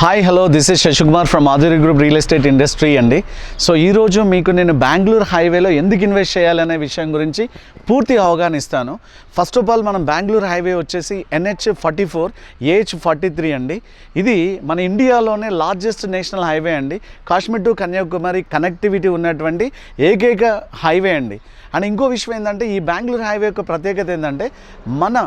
Hi hello this is Shashikumar from Madhuri group real estate industry అండి. So ఈరోజు మీకు నేను బెంగళూరు హైవేలో ఎందుకు ఇన్వెస్ట్ చేయాలనే విషయం గురించి పూర్తి అవగాహన ఇస్తాను. ఫస్ట్ ఆఫ్ ఆల్ మనం బెంగళూరు హైవే వచ్చేసి NH44 AH43 అండి. ఇది మన ఇండియాలోనే లార్జెస్ట్ నేషనల్ హైవే అండి. కాశ్మీర్ టు కన్యాకుమారి కనెక్టివిటీ ఉన్నటువంటి ఏకైక హైవే అండి. అండ్ ఇంకో విషయం ఏంటంటే ఈ బెంగళూరు హైవే యొక్క ప్రత్యేకత ఏంటంటే మన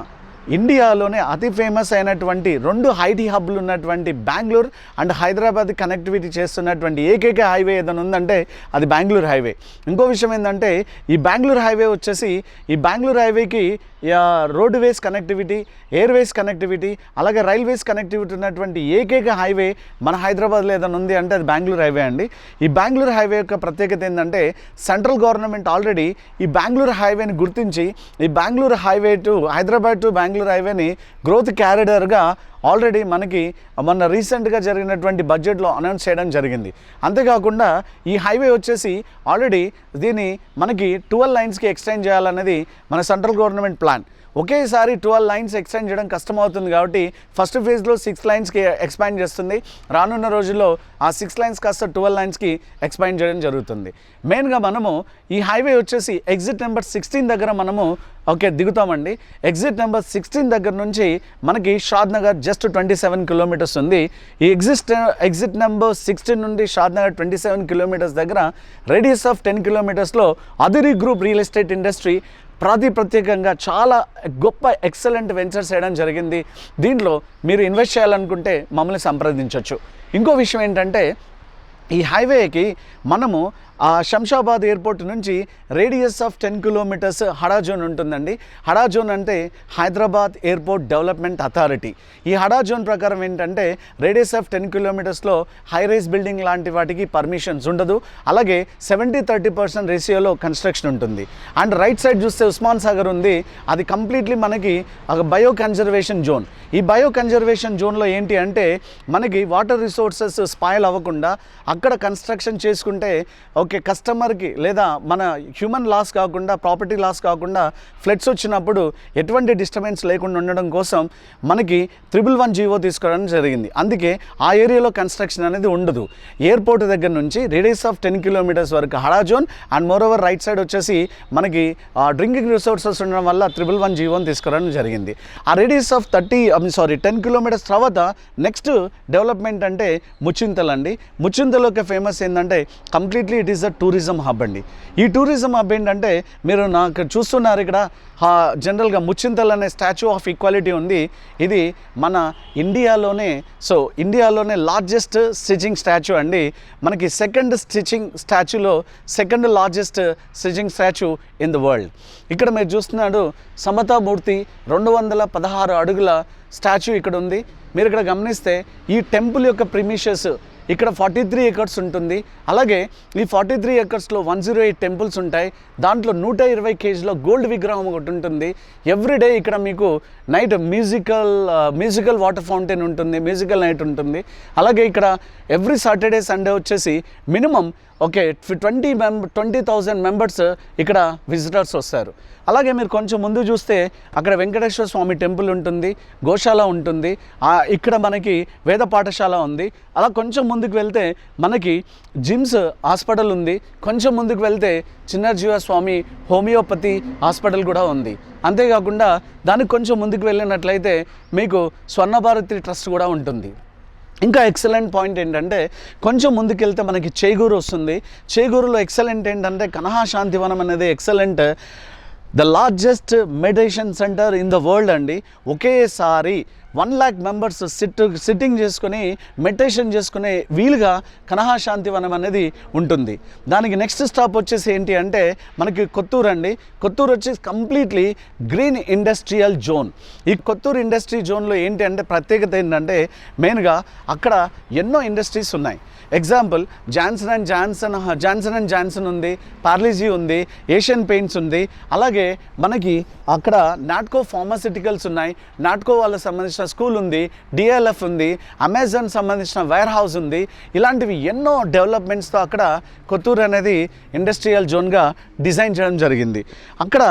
ఇండియాలోనే అతి ఫేమస్ అయినటువంటి రెండు ఐటీ హబ్లు ఉన్నటువంటి బెంగళూరు అండ్ హైదరాబాద్ కనెక్టివిటీ చేస్తున్నటువంటి ఏకైక హైవే ఏదైనా ఉందంటే అది బెంగళూరు హైవే. ఇంకో విషయం ఏంటంటే ఈ బెంగళూరు హైవే వచ్చేసి ఈ బెంగళూరు హైవేకి రోడ్వేస్ కనెక్టివిటీ, ఎయిర్వేస్ కనెక్టివిటీ, అలాగే రైల్వేస్ కనెక్టివిటీ ఉన్నటువంటి ఏకైక హైవే మన హైదరాబాద్లో ఏదైనా ఉంది అంటే అది బెంగళూరు హైవే అండి. ఈ బెంగళూరు హైవే యొక్క ప్రత్యేకత ఏంటంటే సెంట్రల్ గవర్నమెంట్ ఆల్రెడీ ఈ బెంగళూరు హైవేని గుర్తించి ఈ Bengaluru highway to Hyderabad to Bengaluru హైవేని గ్రోత్ క్యారిడర్గా ఆల్రెడీ మనకి మొన్న రీసెంట్గా జరిగినటువంటి బడ్జెట్లో అనౌన్స్ చేయడం జరిగింది. అంతేకాకుండా ఈ హైవే వచ్చేసి ఆల్రెడీ దీన్ని మనకి 12 లైన్స్కి ఎక్స్టెండ్ చేయాలన్నది మన సెంట్రల్ గవర్నమెంట్ ప్లాన్. ఒకేసారి 12 లైన్స్ ఎక్స్టెండ్ చేయడం కష్టమవుతుంది కాబట్టి ఫస్ట్ ఫేజ్లో 6 లైన్స్కి ఎక్స్పాండ్ చేస్తుంది. రానున్న రోజుల్లో ఆ 6 లైన్స్ కాస్త 12 లైన్స్కి ఎక్స్పాండ్ చేయడం జరుగుతుంది. మెయిన్గా మనము ఈ హైవే వచ్చేసి ఎగ్జిట్ నెంబర్ 16 దగ్గర మనము దిగుతామండి. ఎగ్జిట్ నెంబర్ 16 దగ్గర నుంచి మనకి షాద్ నగర్ జస్ట్ 27 కిలోమీటర్స్ ఉంది. ఈ ఎగ్జిట్ నెంబర్ 16 నుండి షాద్ నగర్ 27 కిలోమీటర్స్ దగ్గర రేడియస్ ఆఫ్ 10 కిలోమీటర్స్లో Aduri group real estate industry ప్రత్యేకంగా చాలా గొప్ప ఎక్సలెంట్ వెంచర్స్ చేయడం జరిగింది. దీంట్లో మీరు ఇన్వెస్ట్ చేయాలనుకుంటే మమ్మల్ని సంప్రదించవచ్చు. ఇంకో విషయం ఏంటంటే ఈ హైవేకి మనము శంషాబాద్ ఎయిర్పోర్ట్ నుంచి రేడియస్ ఆఫ్ 10 కిలోమీటర్స్ హడా జోన్ ఉంటుందండి. హడా జోన్ అంటే హైదరాబాద్ ఎయిర్పోర్ట్ డెవలప్మెంట్ అథారిటీ. ఈ హడా జోన్ ప్రకారం ఏంటంటే రేడియస్ ఆఫ్ 10 కిలోమీటర్స్లో హై రైజ్ బిల్డింగ్ లాంటి వాటికి పర్మిషన్స్ ఉండదు. అలాగే 70-30% రేషియోలో కన్స్ట్రక్షన్ ఉంటుంది. అండ్ రైట్ సైడ్ చూస్తే ఉస్మాన్ సాగర్ ఉంది. అది కంప్లీట్లీ మనకి బయో కన్జర్వేషన్ జోన్. ఈ బయో కన్జర్వేషన్ జోన్లో ఏంటి అంటే మనకి వాటర్ రిసోర్సెస్ స్పాయిల్ అవ్వకుండా అక్కడ కన్స్ట్రక్షన్ చేసుకుంటే కస్టమర్కి లేదా మన హ్యూమన్ లాస్ కాకుండా ప్రాపర్టీ లాస్ కాకుండా ఫ్లడ్స్ వచ్చినప్పుడు ఎటువంటి డిస్టర్బెన్స్ లేకుండా ఉండడం కోసం మనకి 111 జీవో తీసుకోవడం జరిగింది. అందుకే ఆ ఏరియాలో కన్స్ట్రక్షన్ అనేది ఉండదు. ఎయిర్పోర్ట్ దగ్గర నుంచి రేడియస్ ఆఫ్ 10 కిలోమీటర్స్ వరకు హడా zone and moreover right side వచ్చేసి మనకి డ్రింకింగ్ రిసోర్సెస్ ఉండడం వల్ల 111 జీవోని తీసుకోవడం జరిగింది. ఆ రేడియస్ ఆఫ్ 10 కిలోమీటర్స్ తర్వాత నెక్స్ట్ డెవలప్మెంట్ అంటే ముచ్చింతల్ అండి. ముచ్చింతల్లోకి ఫేమస్ ఏంటంటే completely it is a tourism hub అండి. ఈ టూరిజం హబ్ ఏంటంటే మీరు నాకు చూస్తున్నారు ఇక్కడ జనరల్గా ముచ్చింతల్ అనే స్టాచ్యూ ఆఫ్ ఈక్వాలిటీ ఉంది. ఇది మన ఇండియాలోనే లార్జెస్ట్ స్టిచింగ్ స్టాచ్యూ అండి. మనకి second largest stitching statue in the world. ఇక్కడ మీరు చూస్తున్నాడు సమతామూర్తి 216 అడుగుల స్టాచ్యూ ఇక్కడ ఉంది. మీరు ఇక్కడ గమనిస్తే ఈ టెంపుల్ యొక్క ప్రిమిషస్ ఇక్కడ 43 ఎకర్స్ ఉంటుంది. అలాగే ఈ 43 ఎకర్స్లో 108 టెంపుల్స్ ఉంటాయి. దాంట్లో 120 kgల గోల్డ్ విగ్రహం ఒకటి ఉంటుంది. ఎవ్రీడే ఇక్కడ మీకు నైట్ మ్యూజికల్ వాటర్ ఫౌంటైన్ ఉంటుంది, మ్యూజికల్ నైట్ ఉంటుంది. అలాగే ఇక్కడ ఎవ్రీ సాటర్డే సండే వచ్చేసి మినిమం 20,000 మెంబర్స్ ఇక్కడ విజిటర్స్ వస్తారు. అలాగే మీరు కొంచెం ముందు చూస్తే అక్కడ వెంకటేశ్వర స్వామి టెంపుల్ ఉంటుంది, గోశాల ఉంటుంది, ఇక్కడ మనకి వేద పాఠశాల ఉంది. అలా కొంచెం ముందుకు వెళ్తే మనకి జిమ్స్ హాస్పిటల్ ఉంది. కొంచెం ముందుకు వెళ్తే చిన్నజీవ స్వామి హోమియోపతి హాస్పిటల్ కూడా ఉంది. అంతేకాకుండా దానికి కొంచెం ముందుకు వెళ్ళినట్లయితే మీకు స్వర్ణభారతి ట్రస్ట్ కూడా ఉంటుంది. ఇంకా ఎక్సలెంట్ పాయింట్ ఏంటంటే కొంచెం ముందుకెళ్తే మనకి చేగూరు వస్తుంది. చేగూరులో ఎక్సలెంట్ ఏంటంటే కనహా శాంతివనం అనేది excellent the largest meditation centre in the world అండి. ఒకేసారి 1 lakh మెంబర్స్ సిట్టింగ్ చేసుకుని మెడిటేషన్ చేసుకునే వీలుగా కనహా శాంతివనం అనేది ఉంటుంది. దానికి నెక్స్ట్ స్టాప్ వచ్చేసి ఏంటి అంటే మనకి కొత్తూరు అండి. కొత్తూరు వచ్చేసి కంప్లీట్లీ గ్రీన్ ఇండస్ట్రియల్ జోన్. ఈ కొత్తూరు ఇండస్ట్రీ జోన్లో ఏంటి అంటే ప్రత్యేకత ఏంటంటే మెయిన్గా అక్కడ ఎన్నో ఇండస్ట్రీస్ ఉన్నాయి. ఎగ్జాంపుల్ జాన్సన్ అండ్ జాన్సన్ ఉంది, పార్లీజీ ఉంది, ఏషియన్ పెయింట్స్ ఉంది. అలాగే మనకి అక్కడ నాట్కో ఫార్మాసిటికల్స్ ఉన్నాయి. నాట్కో వాళ్ళకి సంబంధించిన స్కూల్ ఉంది, డిఎల్ఎఫ్ ఉంది, అమెజాన్ సంబంధించిన వేర్ హౌస్ ఉంది. ఇలాంటివి ఎన్నో డెవలప్మెంట్స్తో అక్కడ కొత్తూరు అనేది ఇండస్ట్రియల్ జోన్గా డిజైన్ చేయడం జరిగింది. అక్కడ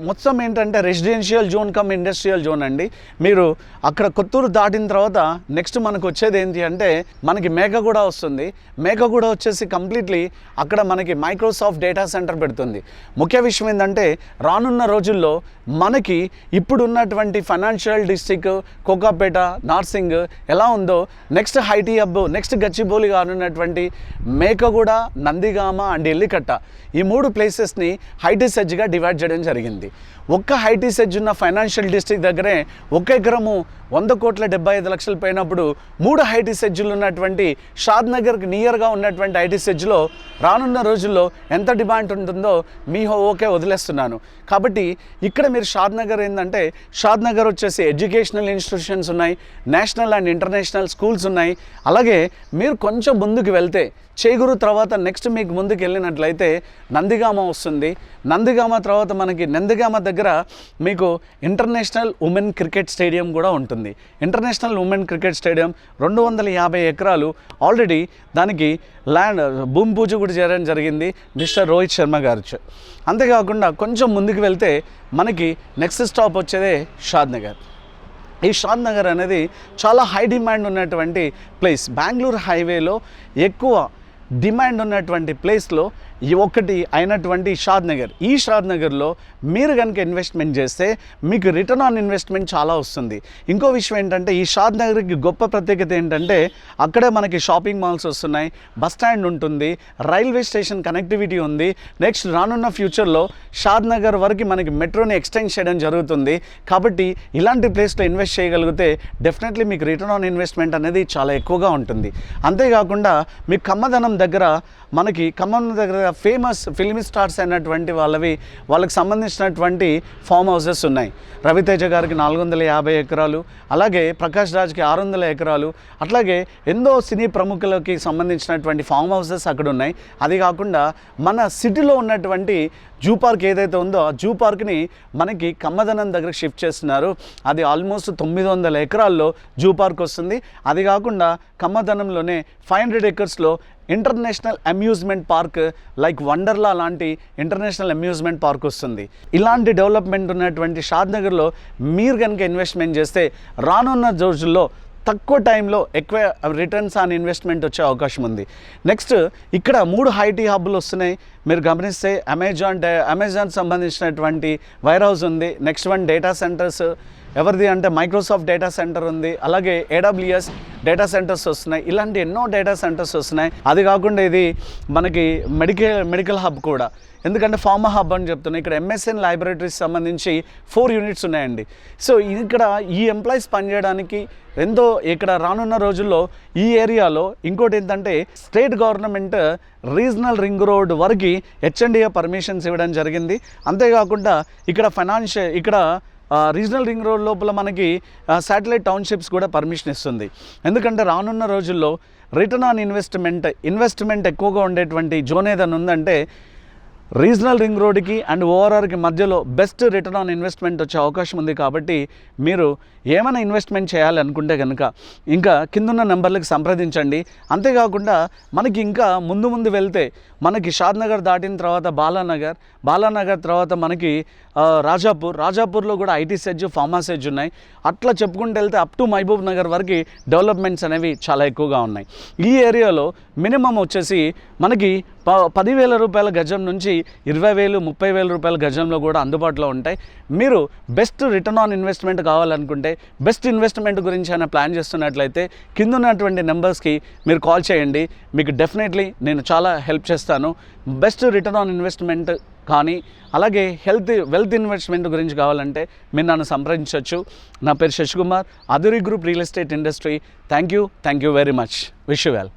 మొత్తం ఏంటంటే residential zone come industrial zone అండి. మీరు అక్కడ కొత్తూరు దాటిన తర్వాత నెక్స్ట్ మనకు వచ్చేది ఏంటి అంటే మనకి మేకగూడ వస్తుంది. మేకగూడ వచ్చేసి కంప్లీట్లీ అక్కడ మనకి మైక్రోసాఫ్ట్ డేటా సెంటర్ పెడుతుంది. ముఖ్య విషయం ఏంటంటే రానున్న రోజుల్లో మనకి ఇప్పుడు ఉన్నటువంటి ఫైనాన్షియల్ డిస్ట్రిక్ట్ కోకాపేట, నార్సింగ్ ఎలా ఉందో నెక్స్ట్ హైటీ హబ్, నెక్స్ట్ గచ్చిబౌలి కానున్నటువంటి మేకగూడ, నందిగామ అండ్ ఎల్లికట్ట ఈ 3 ప్లేసెస్ని హైటీస్ ఎడ్జ్గా డివైడ్ చేయడం జరిగింది. ఒక్క హైటీస్ ఎడ్జ్ ఉన్న ఫైనాన్షియల్ డిస్ట్రిక్ట్ దగ్గరే 1 ఎకరము 100,75,00,000 పోయినప్పుడు 3 హైటీస్ ఎడ్జ్లు ఉన్నటువంటి షాద్ నగర్కి నియర్గా ఉన్నటువంటి హైటీస్ ఎడ్జ్లో రానున్న రోజుల్లో ఎంత డిమాండ్ ఉంటుందో మీ ఓకే వదిలేస్తున్నాను. కాబట్టి ఇక్కడ మీరు షాద్ నగర్ ఏంటంటే షాద్ నగర్ వచ్చేసి ఎడ్యుకేషనల్ ఇన్స్టిట్యూషన్స్ ఉన్నాయి, నేషనల్ అండ్ ఇంటర్నేషనల్ స్కూల్స్ ఉన్నాయి. అలాగే మీరు కొంచెం ముందుకు వెళ్తే చేగురు తర్వాత నెక్స్ట్ మీకు ముందుకు వెళ్ళినట్లయితే నందిగామ వస్తుంది. నందిగామ తర్వాత మనకి నందిగామ దగ్గర మీకు ఇంటర్నేషనల్ ఉమెన్ క్రికెట్ స్టేడియం కూడా ఉంటుంది. ఇంటర్నేషనల్ ఉమెన్ క్రికెట్ స్టేడియం 250 ఎకరాలు ఆల్రెడీ దానికి భూమి పూజ కూడా చేయడం జరిగింది మిస్టర్ రోహిత్ శర్మ గారు. అంతేకాకుండా కొంచెం ముందుకు వెళ్తే మనకి నెక్స్ట్ స్టాప్ వచ్చేదే షాద్ నగర్. ఈ షాద్ నగర్ అనేది చాలా హై డిమాండ్ ఉన్నటువంటి ప్లేస్. బెంగళూరు హైవేలో ఎక్కువ డిమాండ్ ఉన్నటువంటి ప్లేస్లో ఒకటి అయినటువంటి షాద్ నగర్. ఈ షాద్ నగర్లో మీరు కనుక ఇన్వెస్ట్మెంట్ చేస్తే మీకు రిటర్న్ ఆన్ ఇన్వెస్ట్మెంట్ చాలా వస్తుంది. ఇంకో విషయం ఏంటంటే ఈ షాద్ నగర్కి గొప్ప ప్రత్యేకత ఏంటంటే అక్కడే మనకి షాపింగ్ మాల్స్ వస్తున్నాయి, బస్ స్టాండ్ ఉంటుంది, రైల్వే స్టేషన్ కనెక్టివిటీ ఉంది. నెక్స్ట్ రానున్న ఫ్యూచర్లో షాద్ నగర్ వరకు మనకి మెట్రోని ఎక్స్టెండ్ చేయడం జరుగుతుంది. కాబట్టి ఇలాంటి ప్లేస్లో ఇన్వెస్ట్ చేయగలిగితే డెఫినెట్లీ మీకు రిటర్న్ ఆన్ ఇన్వెస్ట్మెంట్ అనేది చాలా ఎక్కువగా ఉంటుంది. అంతేకాకుండా మీ ఖమ్మదనం దగ్గర మనకి ఖమ్మం దగ్గర ఫేమస్ ఫిల్మ్ స్టార్స్ అయినటువంటి వాళ్ళకి సంబంధించినటువంటి ఫామ్ హౌసెస్ ఉన్నాయి. రవితేజ గారికి 450 ఎకరాలు, అలాగే ప్రకాష్ రాజ్కి 600 ఎకరాలు, అట్లాగే ఎన్నో సినీ ప్రముఖులకి సంబంధించినటువంటి ఫామ్ హౌసెస్ అక్కడ ఉన్నాయి. అది కాకుండా మన సిటీలో ఉన్నటువంటి జూ పార్క్ ఏదైతే ఉందో ఆ జూ పార్క్ని మనకి ఖమ్మదనం దగ్గర షిఫ్ట్ చేస్తున్నారు. అది ఆల్మోస్ట్ 900 ఎకరాల్లో జూ పార్క్ వస్తుంది. అది కాకుండా ఖమ్మదనంలోనే 500 ఎకర్స్లో international amusement park like Wonderla లాంటి ఇంటర్నేషనల్ అమ్యూజ్మెంట్ పార్క్ వస్తుంది. ఇలాంటి డెవలప్మెంట్ ఉన్నటువంటి షాద్ నగర్లో మీరు కనుక ఇన్వెస్ట్మెంట్ చేస్తే రానున్న రోజుల్లో తక్కువ టైంలో ఎక్కువ రిటర్న్స్ ఆన్ ఇన్వెస్ట్మెంట్ వచ్చే అవకాశం ఉంది. నెక్స్ట్ ఇక్కడ 3 హైటీ హబ్బులు వస్తున్నాయి. మీరు గమనిస్తే అమెజాన్ సంబంధించినటువంటి వైర్ హౌస్ ఉంది. నెక్స్ట్ వన్ డేటా సెంటర్స్ ఎవరిది అంటే మైక్రోసాఫ్ట్ డేటా సెంటర్ ఉంది. అలాగే AWS డేటా సెంటర్స్ వస్తున్నాయి. ఇలాంటి ఎన్నో డేటా సెంటర్స్ వస్తున్నాయి. అది కాకుండా ఇది మనకి మెడికల్ హబ్ కూడా, ఎందుకంటే ఫార్మా హబ్ అని చెప్తున్నాయి. ఇక్కడ MSN ల్యాబొరేటరీస్ సంబంధించి 4 యూనిట్స్ ఉన్నాయండి. సో ఇక్కడ ఈ ఎంప్లాయీస్ పనిచేయడానికి ఎంతో ఇక్కడ రానున్న రోజుల్లో ఈ ఏరియాలో ఇంకోటి ఏంటంటే state government regional ring road వరకు HNDA పర్మిషన్స్ ఇవ్వడం జరిగింది. అంతేకాకుండా ఇక్కడ రీజనల్ రింగ్ రోడ్ లోపల మనకి శాటిలైట్ టౌన్షిప్స్ కూడా పర్మిషన్ ఇస్తుంది. ఎందుకంటే రానున్న రోజుల్లో రిటర్న్ ఆన్ ఇన్వెస్ట్మెంట్ ఎక్కువగా ఉండేటువంటి జోన్ ఏదైనా ఉందంటే రీజనల్ రింగ్ రోడ్కి అండ్ ఓఆర్ఆర్కి మధ్యలో బెస్ట్ రిటర్న్ ఆన్ ఇన్వెస్ట్మెంట్ వచ్చే అవకాశం ఉంది. కాబట్టి మీరు ఏమైనా ఇన్వెస్ట్మెంట్ చేయాలి అనుకుంటే కనుక ఇంకా కిందున్న నెంబర్లకు సంప్రదించండి. అంతేకాకుండా మనకి ఇంకా ముందు వెళ్తే మనకి షాద్ నగర్ దాటిన తర్వాత బాలానగర్ తర్వాత మనకి రాజాపూర్లో కూడా ఐటీ సెడ్జ్, ఫార్మా సెడ్జ్ ఉన్నాయి. అట్లా చెప్పుకుంటూ వెళ్తే అప్ టు మహబూబ్ నగర్ వరకు డెవలప్మెంట్స్ అనేవి చాలా ఎక్కువగా ఉన్నాయి. ఈ ఏరియాలో మినిమం వచ్చేసి మనకి 10,000 రూపాయల గజం నుంచి 20,000, 30,000 రూపాయల గజంలో కూడా అందుబాటులో ఉంటాయి. మీరు బెస్ట్ రిటర్న్ ఆన్ ఇన్వెస్ట్మెంట్ కావాలనుకుంటే, బెస్ట్ ఇన్వెస్ట్మెంట్ గురించి అయినా ప్లాన్ చేస్తున్నట్లయితే కింద ఉన్నటువంటి నెంబర్స్కి మీరు కాల్ చేయండి. మీకు డెఫినెట్లీ నేను చాలా హెల్ప్ చేస్తాను. బెస్ట్ రిటర్న్ ఆన్ ఇన్వెస్ట్మెంట్ కానీ అలాగే వెల్త్ ఇన్వెస్ట్మెంట్ గురించి కావాలంటే మీరు నన్ను సంప్రదించవచ్చు. నా పేరు Shashikumar, Aduri group real estate industry. Thank you very much. Wish you well.